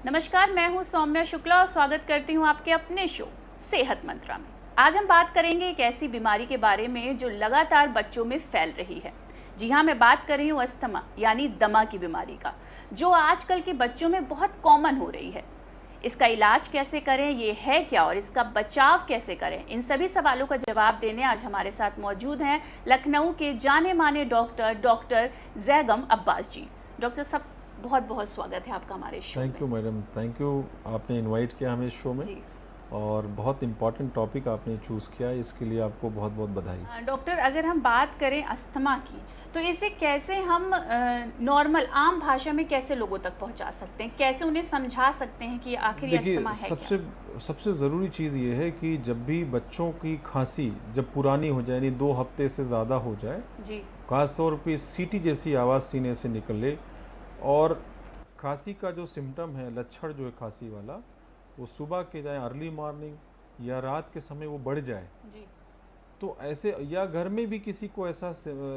नमस्कार, मैं हूं सौम्या शुक्ला और स्वागत करती हूं आपके अपने शो सेहत मंत्रा में। आज हम बात करेंगे एक ऐसी बीमारी के बारे में जो लगातार बच्चों में फैल रही है। जी हाँ, मैं बात कर रही हूँ अस्थमा यानी दमा की बीमारी का, जो आजकल के बच्चों में बहुत कॉमन हो रही है। इसका इलाज कैसे करें, ये है क्या और इसका बचाव कैसे करें, इन सभी सवालों का जवाब देने आज हमारे साथ मौजूद हैं लखनऊ के जाने माने डॉक्टर जैगम अब्बास जी। डॉक्टर साहब, बहुत बहुत स्वागत है आपका हमारे शो में। Thank you madam, thank you. आपने इनवाइट किया हमें इस शो में जी। और बहुत इम्पॉर्टेंट टॉपिक आपने चूज़ किया, इसके लिए आपको बहुत बहुत बधाई। डॉक्टर, अगर हम बात करें अस्थमा की, तो इसे कैसे हम नॉर्मल आम भाषा में कैसे लोगों तक पहुंचा सकते हैं, कैसे उन्हें समझा सकते हैं कि आखिर ये देखिए, अस्थमा है क्या? सबसे ज़रूरी चीज़ ये है कि जब भी बच्चों की खांसी जब पुरानी हो जाए, यानी 2 हफ्ते से ज़्यादा हो जाए, जी। ख़ास तौर पे सीटी जैसी आवाज़ सीने से निकले और खांसी का जो सिम्टम है, लक्षण जो है खांसी वाला, वो सुबह के जाए अर्ली मॉर्निंग या रात के समय वो बढ़ जाए, जी। तो ऐसे या घर में भी किसी को ऐसा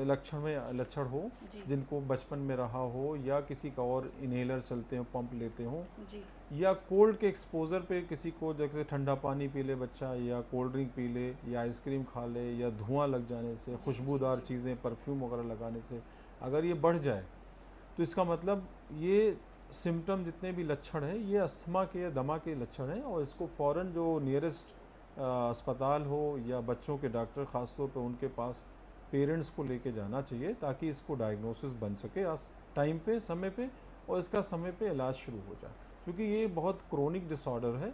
लक्षण हो जी। जिनको बचपन में रहा हो, या किसी का और इनहेलर चलते हो, पंप लेते हो, जी। या कोल्ड के एक्सपोजर पे किसी को, जैसे ठंडा पानी पी ले बच्चा, या कोल्ड ड्रिंक पी ले, या आइसक्रीम खा ले, या धुआं लग जाने से, जी। खुशबूदार जी। चीज़ें परफ्यूम वगैरह लगाने से अगर ये बढ़ जाए, तो इसका मतलब ये सिम्टम जितने भी लक्षण हैं ये अस्थमा के या दमा के लक्षण हैं, और इसको फ़ौरन जो नियरेस्ट अस्पताल हो या बच्चों के डॉक्टर, ख़ासतौर पे उनके पास पेरेंट्स को लेके जाना चाहिए, ताकि इसको डायग्नोसिस बन सके टाइम पे, समय पे, और इसका समय पे इलाज शुरू हो जाए। क्योंकि ये जी। बहुत क्रोनिक डिसऑर्डर है,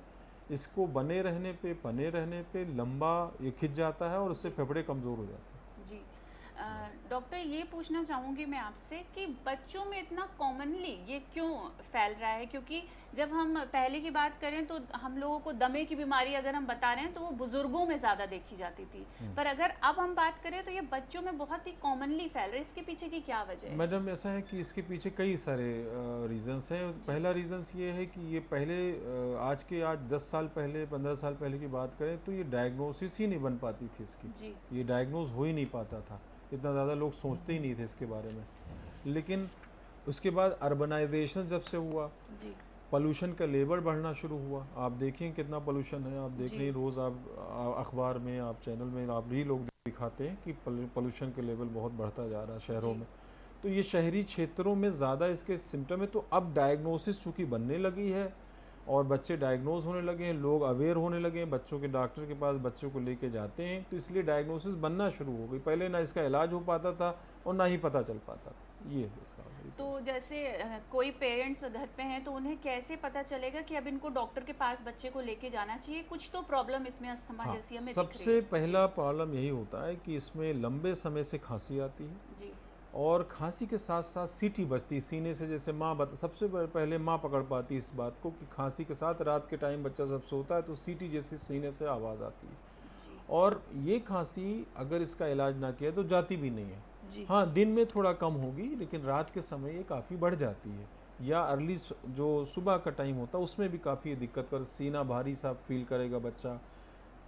इसको बने रहने पे, पने रहने पे लंबा ये खिंच जाता है और उससे जी। फेफड़े कमज़ोर हो जाते हैं। जी। डॉक्टर, ये पूछना चाहूँगी मैं आपसे कि बच्चों में इतना कॉमनली ये क्यों फैल रहा है? क्योंकि जब हम पहले की बात करें तो हम लोगों को दमे की बीमारी अगर हम बता रहे हैं तो वो बुजुर्गों में ज़्यादा देखी जाती थी, पर अगर अब हम बात करें तो ये बच्चों में बहुत ही कॉमनली फैल रहा है। इसके पीछे की क्या वजह है? मैडम, ऐसा है कि इसके पीछे कई सारे रीजंस हैं। जी। पहला रीजंस ये है कि ये पहले आज 10 साल पहले, 15 साल पहले की बात करें तो ये डायग्नोसिस ही नहीं बन पाती थी इसकी। जी। ये डायग्नोज हो ही नहीं पाता था, इतना ज़्यादा लोग सोचते ही नहीं थे इसके बारे में। लेकिन उसके बाद अर्बनाइजेशन जब से हुआ, जी। पोल्यूशन का लेवल बढ़ना शुरू हुआ। आप देखिए कितना पोल्यूशन है, आप देख जी। रहे हैं रोज़, आप अखबार में, आप चैनल में, आप भी लोग दिखाते हैं कि पोल्यूशन के लेवल बहुत बढ़ता जा रहा है शहरों जी। में। तो ये शहरी क्षेत्रों में ज़्यादा इसके सिम्टम है, तो अब डायग्नोसिस चूँकि बनने लगी है और बच्चे डायग्नोज होने लगे हैं, लोग अवेयर होने लगे हैं, बच्चों के डॉक्टर के पास बच्चों को लेके जाते हैं, तो इसलिए डायग्नोसिस बनना शुरू हो गई। पहले ना इसका इलाज हो पाता था और ना ही पता चल पाता था। ये है इसका तो reasons। जैसे कोई पेरेंट्स घर पे हैं तो उन्हें कैसे पता चलेगा कि अब इनको डॉक्टर के पास बच्चे को लेके जाना चाहिए? कुछ तो प्रॉब्लम इसमें अस्थमा हाँ, जैसी हमें दिख रही सबसे है। जी। पहला प्रॉब्लम यही होता है कि इसमें लंबे समय से खांसी आती है, जी। और खांसी के साथ साथ सीटी बजती सीने से, जैसे सबसे पहले माँ पकड़ पाती है इस बात को कि खांसी के साथ रात के टाइम बच्चा जब सोता है तो सीटी जैसी सीने से आवाज़ आती है। जी। और ये खांसी अगर इसका इलाज ना किया तो जाती भी नहीं है। जी। हाँ, दिन में थोड़ा कम होगी, लेकिन रात के समय ये काफ़ी बढ़ जाती है, या जो सुबह का टाइम होता है उसमें भी काफ़ी दिक्कत कर, सीना भारी सा फील करेगा बच्चा,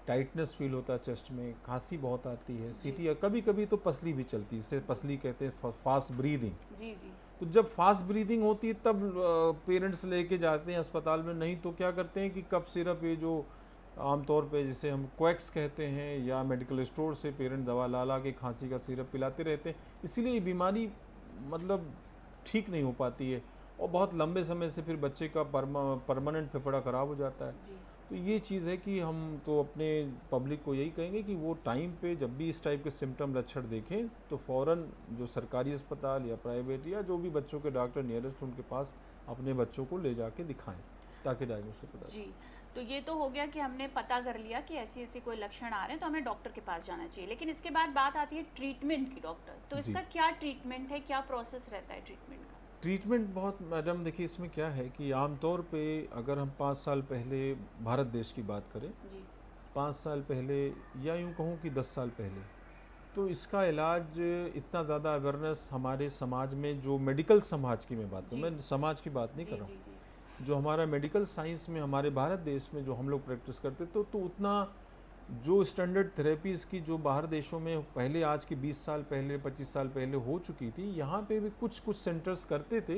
टाइटनेस फील होता है चेस्ट में, खांसी बहुत आती है, जी। सीटी, या कभी कभी तो पसली भी चलती है, इसे पसली कहते हैं, फास्ट ब्रीदिंग। जी। जी। तो जब फास्ट ब्रीदिंग होती है तब पेरेंट्स लेके जाते हैं अस्पताल में, नहीं तो क्या करते हैं कि कफ सिरप, ये जो आमतौर पे जिसे हम क्वैक्स कहते हैं, या मेडिकल स्टोर से पेरेंट दवा ला ला के खांसी का सिरप पिलाते रहते हैं। इसीलिए ये बीमारी मतलब ठीक नहीं हो पाती है, और बहुत लंबे समय से फिर बच्चे का परमानेंट फेफड़ा ख़राब हो जाता है। जी। तो ये चीज़ है कि हम तो अपने पब्लिक को यही कहेंगे कि वो टाइम पे जब भी इस टाइप के सिम्टम लक्षण देखें तो फ़ौरन जो सरकारी अस्पताल या प्राइवेट या जो भी बच्चों के डॉक्टर नियरेस्ट उनके पास अपने बच्चों को ले जाके दिखाएं, ताकि डायग्नोसिस पता जी। चले। तो ये तो हो गया कि हमने पता कर लिया कि ऐसी ऐसी कोई लक्षण आ रहे हैं तो हमें डॉक्टर के पास जाना चाहिए, लेकिन इसके बाद बात आती है ट्रीटमेंट की। डॉक्टर, तो जी, इसका क्या ट्रीटमेंट है, क्या प्रोसेस रहता है ट्रीटमेंट का? ट्रीटमेंट बहुत, मैडम देखिए, इसमें क्या है कि आमतौर पे अगर हम 5 साल पहले भारत देश की बात करें, जी। 5 साल पहले, या यूँ कहूँ कि 10 साल पहले, तो इसका इलाज इतना ज़्यादा अवेयरनेस हमारे समाज में, जो मेडिकल समाज की मैं बात करूँ, जी। मैं समाज की बात नहीं जी। कर रहा जी। जी। हूँ, जो हमारा मेडिकल साइंस में हमारे भारत देश में जो हम लोग प्रैक्टिस करते तो उतना जो स्टैंडर्ड थेरेपीज़ की जो बाहर देशों में पहले, आज की 20 साल पहले 25 साल पहले हो चुकी थी, यहाँ पे भी कुछ कुछ सेंटर्स करते थे,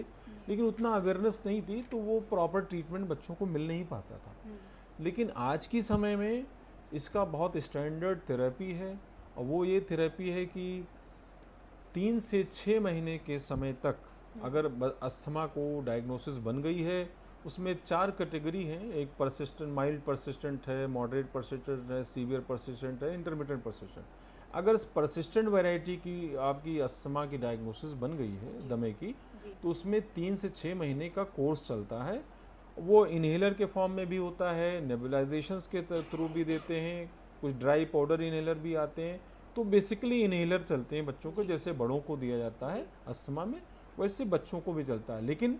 लेकिन उतना अवेयरनेस नहीं थी, तो वो प्रॉपर ट्रीटमेंट बच्चों को मिल नहीं पाता था। लेकिन आज की समय में इसका बहुत स्टैंडर्ड थेरेपी है, और वो ये थेरेपी है कि 3 से 6 महीने के समय तक अगर अस्थमा को डायग्नोसिस बन गई है, उसमें 4 कैटेगरी हैं। एक परसिस्टेंट, माइल्ड परसिस्टेंट है, मॉडरेट परसिस्टेंट है, सीवियर परसिस्टेंट है, इंटरमीडिएट परसिस्टेंट। अगर परसिस्टेंट वैरायटी की आपकी अस्थमा की डायग्नोसिस बन गई है दमे की, तो उसमें 3 से 6 महीने का कोर्स चलता है। वो इन्हेलर के फॉर्म में भी होता है, नेबुलाइजेशंस के थ्रू भी देते हैं, कुछ ड्राई पाउडर इन्हेलर भी आते हैं। तो बेसिकली इन्हेलर चलते हैं बच्चों को, जैसे बड़ों को दिया जाता है अस्थमा में, वैसे बच्चों को भी चलता है। लेकिन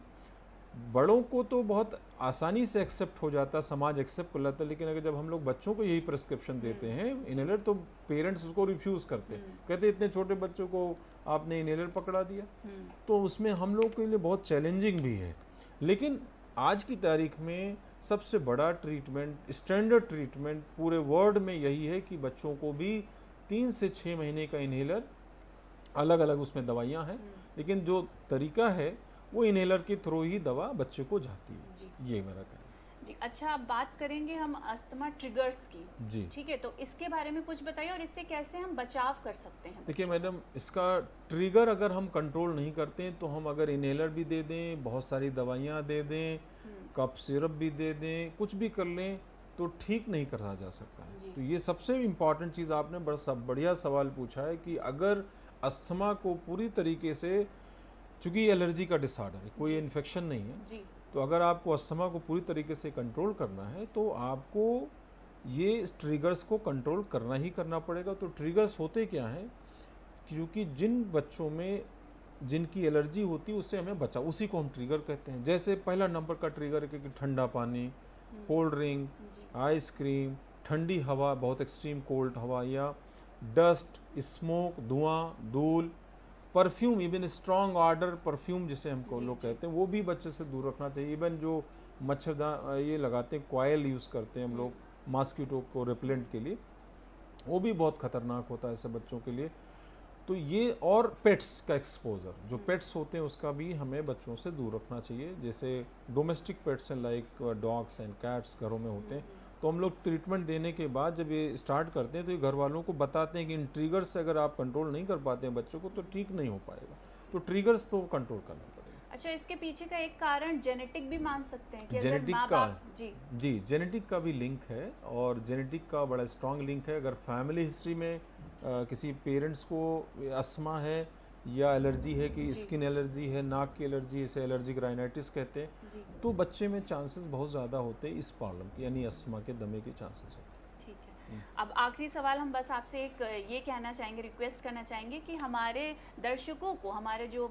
बड़ों को तो बहुत आसानी से एक्सेप्ट हो जाता है, समाज एक्सेप्ट कर लेता है, लेकिन अगर जब हम लोग बच्चों को यही प्रिस्क्रिप्शन देते हैं इन्हेलर, तो पेरेंट्स उसको रिफ्यूज़ करते हैं, कहते इतने छोटे बच्चों को आपने इन्हेलर पकड़ा दिया। तो उसमें हम लोग के लिए बहुत चैलेंजिंग भी है। लेकिन आज की तारीख में सबसे बड़ा ट्रीटमेंट, स्टैंडर्ड ट्रीटमेंट पूरे वर्ल्ड में यही है कि बच्चों को भी 3 से 6 महीने का इन्हेलर, अलग अलग उसमें दवाइयाँ हैं, लेकिन जो तरीका है वो इन्हेलर के थ्रू ही दवा बच्चे को जाती है। ये मेरा कहना है जी। अच्छा, अब बात करेंगे हम अस्थमा ट्रिगर्स की। जी। ठीक है, तो इसके बारे में कुछ बताइए, और इससे कैसे हम बचाव कर सकते हैं? देखिए मैडम, इसका ट्रिगर अगर हम कंट्रोल नहीं करते हैं, तो हम अगर इन्हेलर भी दे दें, बहुत सारी दवाइयाँ दे दें, कफ सिरप भी दे दें, कुछ भी कर लें, तो ठीक नहीं करा जा सकता है। तो ये सबसे इम्पॉर्टेंट चीज़ आपने बढ़िया सवाल पूछा है कि अगर अस्थमा को पूरी तरीके से, चूँकि एलर्जी का डिसऑर्डर है, कोई इन्फेक्शन नहीं है जी। तो अगर आपको अस्थमा को पूरी तरीके से कंट्रोल करना है, तो आपको ये ट्रिगर्स को कंट्रोल करना ही करना पड़ेगा। तो ट्रिगर्स होते क्या हैं, क्योंकि जिन बच्चों में जिनकी एलर्जी होती है उससे हमें बचा, उसी को हम ट्रिगर कहते हैं। जैसे पहला नंबर का ट्रिगर है कि ठंडा पानी, कोल्ड ड्रिंक, आइसक्रीम, ठंडी हवा, बहुत एक्सट्रीम कोल्ड हवा, या डस्ट, स्मोक, धुआं, धूल, perfume, even strong order perfume जिसे हमको लोग कहते हैं, वो भी बच्चे से दूर रखना चाहिए। इवन जो मच्छरदान ये लगाते हैं, कॉयल यूज़ करते हैं हम लोग मॉस्किटो को रिपेलेंट के लिए, वो भी बहुत खतरनाक होता है ऐसे बच्चों के लिए। तो ये, और पेट्स का एक्सपोजर, जो पेट्स होते हैं उसका भी हमें बच्चों से दूर रखना चाहिए। जैसे डोमेस्टिक पेट्स हैं, लाइक डॉग्स एंड कैट्स घरों में होते हैं, तो हम लोग ट्रीटमेंट देने के बाद जब ये स्टार्ट करते हैं तो ये घर वालों को बताते हैं कि इन ट्रिगर्स से अगर आप कंट्रोल नहीं कर पाते हैं बच्चों को, तो ठीक नहीं हो पाएगा। तो ट्रिगर्स तो कंट्रोल करना पड़ेगा। अच्छा, इसके पीछे का एक कारण जेनेटिक भी मान सकते हैं कि अगर जेनेटिक माँ का, बाप जी जेनेटिक का भी लिंक है, और जेनेटिक का बड़ा स्ट्रॉन्ग लिंक है। अगर फैमिली हिस्ट्री में किसी पेरेंट्स को अस्थमा है या एलर्जी है, कि स्किन एलर्जी है, नाक की एलर्जी, इसे एलर्जिक राइनाइटिस कहते हैं, तो बच्चे में चांसेस बहुत ज़्यादा होते हैं इस प्रॉब्लम के, यानी अस्थमा के दमे के चांसेस होते हैं। ठीक है। अब आखिरी सवाल हम बस आपसे एक ये कहना चाहेंगे, रिक्वेस्ट करना चाहेंगे कि हमारे दर्शकों को, हमारे जो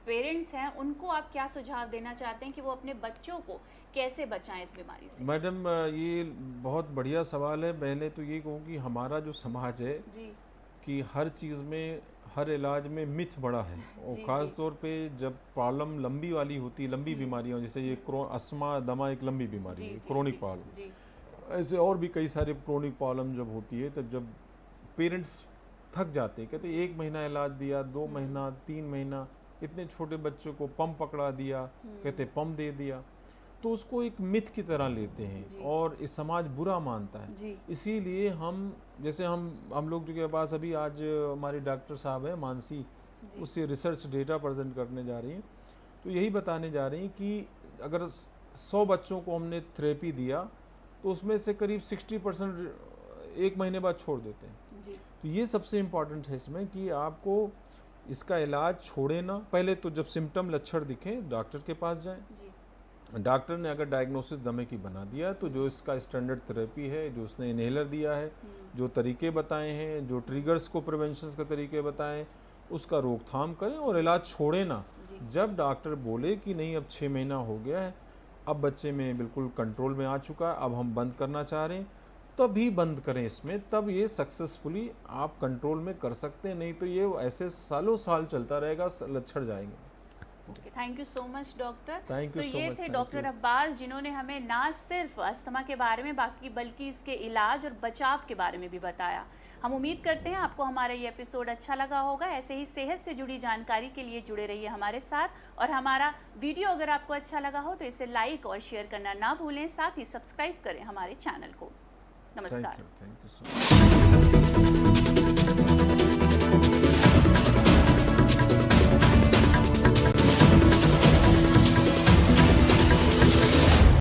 पेरेंट्स हैं, उनको आप क्या सुझाव देना चाहते हैं कि वो अपने बच्चों को कैसे बचाएं इस बीमारी से? मैडम, ये बहुत बढ़िया सवाल है। पहले तो ये कहूँ कि हमारा जो समाज है जी। कि हर चीज़ में, हर इलाज में मिथ बड़ा है, और ख़ास तौर पे जब प्रॉब्लम लंबी वाली होती है, लंबी बीमारियाँ, जैसे ये अस्थमा दमा एक लंबी बीमारी है, क्रोनिक प्रॉब्लम, ऐसे और भी कई सारे क्रोनिक प्रॉब्लम जब होती है, तब जब पेरेंट्स थक जाते हैं, कहते 1 महीना इलाज दिया, 2 महीना, 3 महीना, इतने छोटे बच्चों को पंप पकड़ा दिया, कहते पंप दे दिया, तो उसको एक मिथ की तरह लेते हैं और इस समाज बुरा मानता है। इसीलिए हम, जैसे हम लोग के पास अभी आज हमारी डॉक्टर साहब है मानसी, उससे रिसर्च डेटा प्रेजेंट करने जा रही हैं, तो यही बताने जा रही हैं कि अगर 100 बच्चों को हमने थेरेपी दिया, तो उसमें से करीब 60% 1 महीने बाद छोड़ देते हैं। तो ये सबसे इम्पॉर्टेंट है इसमें कि आपको इसका इलाज छोड़े ना, पहले तो जब सिम्टम लक्षण दिखें डॉक्टर के पास जाएं। डॉक्टर ने अगर डायग्नोसिस दमे की बना दिया, तो जो इसका स्टैंडर्ड थेरेपी है, जो उसने इन्हेलर दिया है, जो तरीके बताए हैं, जो ट्रिगर्स को प्रिवेंशन के तरीके बताएं, उसका रोकथाम करें और इलाज छोड़े ना। जब डॉक्टर बोले कि नहीं अब 6 महीना हो गया है, अब बच्चे में बिल्कुल कंट्रोल में आ चुका है, अब हम बंद करना चाह रहे हैं, तभी बंद करें इसमें, तब ये सक्सेसफुली आप कंट्रोल में कर सकते हैं। नहीं तो ये ऐसे सालों साल चलता रहेगा, लक्षण जाएंगे। आपको। Thank you so much doctor. Thank you तो so ये much, थे thank डॉक्टर you. अब्बास, जिन्होंने हमें ना सिर्फ अस्थमा के बारे में बल्कि इसके इलाज और बचाव के बारे में भी बताया। हम उम्मीद करते हैं आपको हमारा ये एपिसोड अच्छा लगा होगा। ऐसे ही सेहत से जुड़ी जानकारी के लिए जुड़े रहिए हमारे साथ, और हमारा वीडियो अगर आपको अच्छा लगा हो तो इसे लाइक और शेयर करना ना भूलें। साथ ही सब्सक्राइब करें हमारे चैनल को। नमस्कार। Thank you so much.